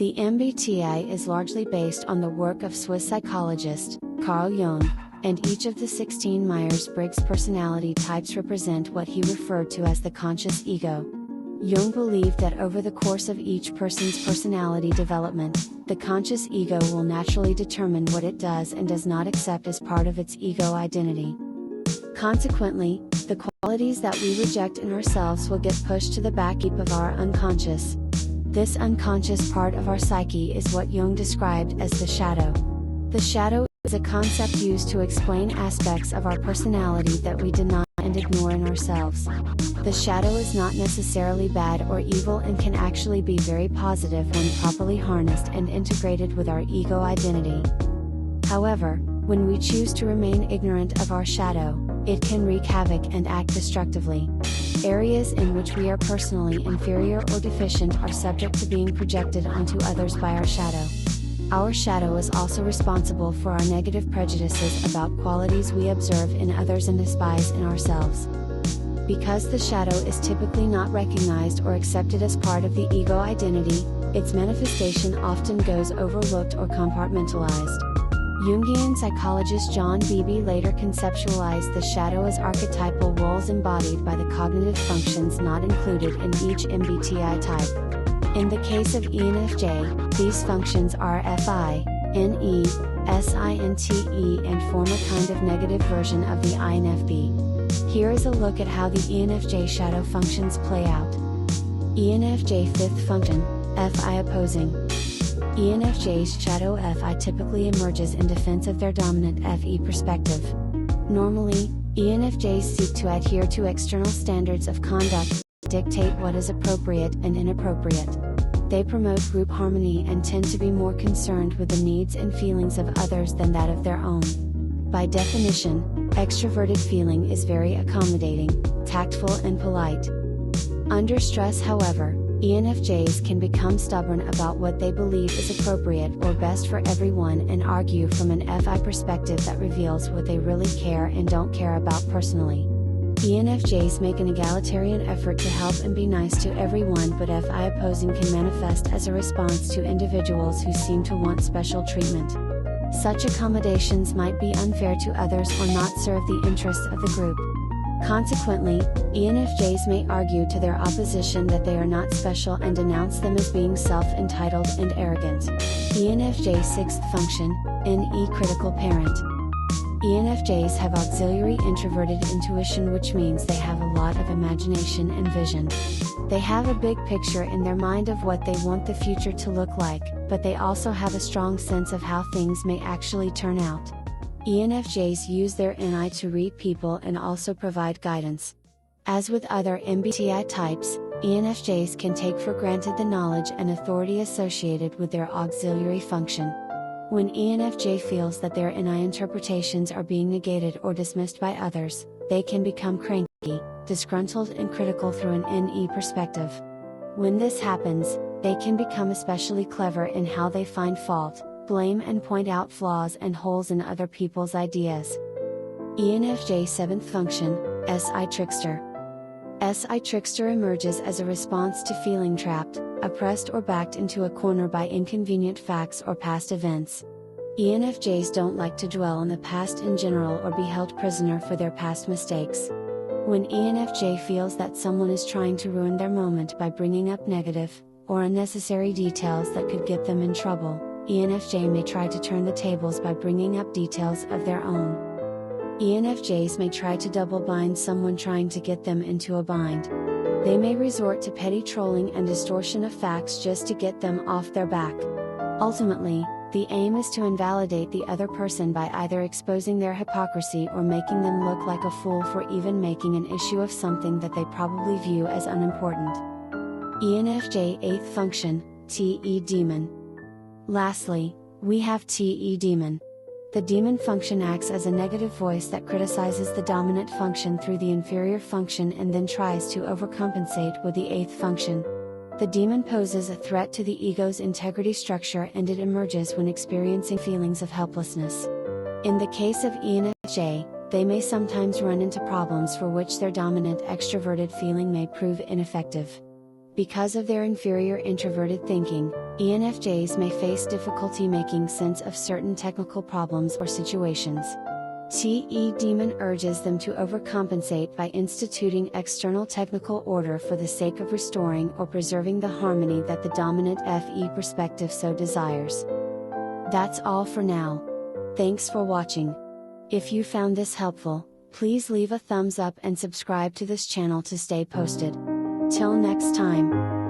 The MBTI is largely based on the work of Swiss psychologist Carl Jung, and each of the 16 Myers-Briggs personality types represent what he referred to as the conscious ego. Jung believed that over the course of each person's personality development, the conscious ego will naturally determine what it does and does not accept as part of its ego identity. Consequently, the qualities that we reject in ourselves will get pushed to the back heap of our unconscious. This unconscious part of our psyche is what Jung described as the shadow. The shadow is a concept used to explain aspects of our personality that we deny and ignore in ourselves. The shadow is not necessarily bad or evil and can actually be very positive when properly harnessed and integrated with our ego identity. However, when we choose to remain ignorant of our shadow, it can wreak havoc and act destructively. Areas in which we are personally inferior or deficient are subject to being projected onto others by our shadow. Our shadow is also responsible for our negative prejudices about qualities we observe in others and despise in ourselves. Because the shadow is typically not recognized or accepted as part of the ego identity, its manifestation often goes overlooked or compartmentalized. Jungian psychologist John Beebe later conceptualized the shadow as archetypal roles embodied by the cognitive functions not included in each MBTI type. In the case of ENFJ, these functions are FI, NE, SINTE and form a kind of negative version of the INFP. Here is a look at how the ENFJ shadow functions play out. ENFJ fifth function, FI opposing. ENFJ's shadow FI typically emerges in defense of their dominant FE perspective. Normally, ENFJs seek to adhere to external standards of conduct, dictate what is appropriate and inappropriate. They promote group harmony and tend to be more concerned with the needs and feelings of others than that of their own. By definition, extroverted feeling is very accommodating, tactful and polite. Under stress, however, ENFJs can become stubborn about what they believe is appropriate or best for everyone and argue from an FI perspective that reveals what they really care and don't care about personally. ENFJs make an egalitarian effort to help and be nice to everyone, but FI opposing can manifest as a response to individuals who seem to want special treatment. Such accommodations might be unfair to others or not serve the interests of the group. Consequently, ENFJs may argue to their opposition that they are not special and denounce them as being self-entitled and arrogant. ENFJ sixth function, NE critical parent. ENFJs have auxiliary introverted intuition, which means they have a lot of imagination and vision. They have a big picture in their mind of what they want the future to look like, but they also have a strong sense of how things may actually turn out. ENFJs use their NI to read people and also provide guidance. As with other MBTI types, ENFJs can take for granted the knowledge and authority associated with their auxiliary function. When ENFJ feels that their NI interpretations are being negated or dismissed by others, they can become cranky, disgruntled and critical through an NE perspective. When this happens, they can become especially clever in how they find fault, blame and point out flaws and holes in other people's ideas. ENFJ seventh function, SI trickster. SI trickster emerges as a response to feeling trapped, oppressed or backed into a corner by inconvenient facts or past events. ENFJs don't like to dwell on the past in general or be held prisoner for their past mistakes. When ENFJ feels that someone is trying to ruin their moment by bringing up negative, or unnecessary details that could get them in trouble, ENFJ may try to turn the tables by bringing up details of their own. ENFJs may try to double bind someone trying to get them into a bind. They may resort to petty trolling and distortion of facts just to get them off their back. Ultimately, the aim is to invalidate the other person by either exposing their hypocrisy or making them look like a fool for even making an issue of something that they probably view as unimportant. ENFJ eighth function, TE demon. Lastly, we have TE demon. The demon function acts as a negative voice that criticizes the dominant function through the inferior function and then tries to overcompensate with the eighth function. The demon poses a threat to the ego's integrity structure, and it emerges when experiencing feelings of helplessness. In the case of ENFJ, they may sometimes run into problems for which their dominant extroverted feeling may prove ineffective. Because of their inferior introverted thinking, ENFJs may face difficulty making sense of certain technical problems or situations. TE demon urges them to overcompensate by instituting external technical order for the sake of restoring or preserving the harmony that the dominant FE perspective so desires. That's all for now. Thanks for watching. If you found this helpful, please leave a thumbs up and subscribe to this channel to stay posted. Till next time.